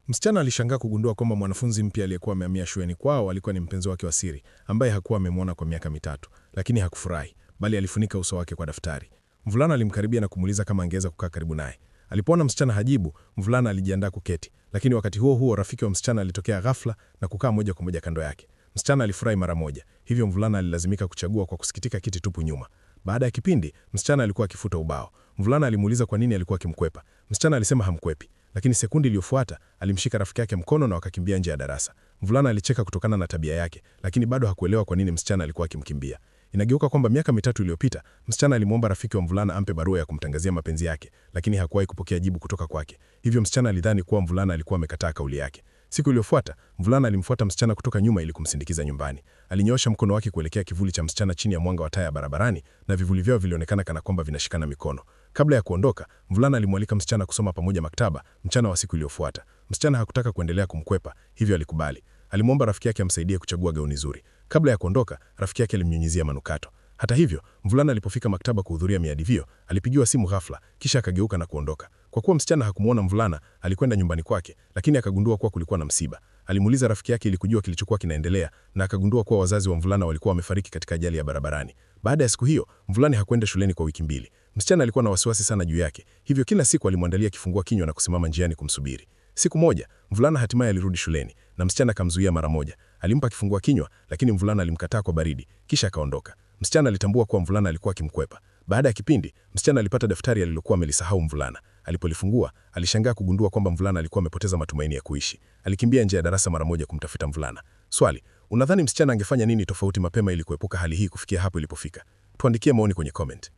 Msichana alishangaa kugundua kwamba mwanafunzi mpya aliyekuwa amehamia shuleni kwao alikuwa ni mpenzi wake wa siri, ambaye hakuwa amemwona kwa miaka mitatu. Lakini hakufurahi, bali alifunika uso wake kwa daftari. Mvulana alimkaribia na kumuuliza kama angeweza kukaa karibu naye. Alipoona msichana hajibu, mvulana alijiandaa kuketi, lakini wakati huo huo rafiki wa msichana alitokea ghafla na kukaa moja kwa moja kando yake. Msichana alifurahi mara moja, hivyo mvulana alilazimika kuchagua kwa kusikitika kiti tupu nyuma. Baada ya kipindi, msichana alikuwa akifuta ubao. Mvulana alimuuliza kwa nini alikuwa akimkwepa. Msichana alisema hamkwepi, lakini sekundi iliyofuata alimshika rafiki yake mkono na wakakimbia nje ya darasa. Mvulana alicheka kutokana na tabia yake, lakini bado hakuelewa kwa nini msichana alikuwa akimkimbia. Inageuka kwamba miaka mitatu iliyopita, msichana alimwomba rafiki wa mvulana ampe barua ya kumtangazia mapenzi yake, lakini hakuwahi kupokea jibu kutoka kwake. Hivyo msichana alidhani kuwa mvulana alikuwa amekataa kauli yake. Siku iliyofuata, mvulana alimfuata msichana kutoka nyuma ili kumsindikiza nyumbani. Alinyoosha mkono wake kuelekea kivuli cha msichana chini ya mwanga wa taa ya barabarani, na vivuli vyao vilionekana kana kwamba vinashikana mikono. Kabla ya kuondoka, mvulana alimwalika msichana kusoma pamoja maktaba mchana wa siku iliyofuata. Msichana hakutaka kuendelea kumkwepa, hivyo alikubali. Alimwomba rafiki yake amsaidie kuchagua gauni zuri. Kabla ya kuondoka, rafiki yake alimnyunyizia manukato. Hata hivyo, mvulana alipofika maktaba kuhudhuria miadivio, alipigiwa simu ghafla, kisha akageuka na kuondoka. Kwa kuwa msichana hakumuona mvulana, alikwenda nyumbani kwake, lakini akagundua kuwa kulikuwa na msiba. Alimuuliza rafiki yake ili kujua kilichokuwa kinaendelea, na akagundua kuwa wazazi wa mvulana walikuwa wamefariki katika ajali ya barabarani. Baada ya siku hiyo, mvulana hakwenda shuleni kwa wiki mbili. Msichana alikuwa na wasiwasi sana juu yake, hivyo kila siku alimwandalia kifungua kinywa na kusimama njiani kumsubiri. Siku moja, mvulana hatimaye alirudi shuleni, na msichana akamzuia mara moja. Alimpa kifungua kinywa, lakini mvulana alimkataa kwa baridi, kisha akaondoka. Msichana alitambua kuwa mvulana alikuwa akimkwepa. Baada ya kipindi, msichana alipata daftari alilokuwa amelisahau mvulana. Alipolifungua, alishangaa kugundua kwamba mvulana alikuwa amepoteza matumaini ya kuishi. Alikimbia nje ya darasa mara moja kumtafuta mvulana. Swali: unadhani msichana angefanya nini tofauti mapema ili kuepuka hali hii kufikia hapo ilipofika? Tuandikie maoni kwenye comment.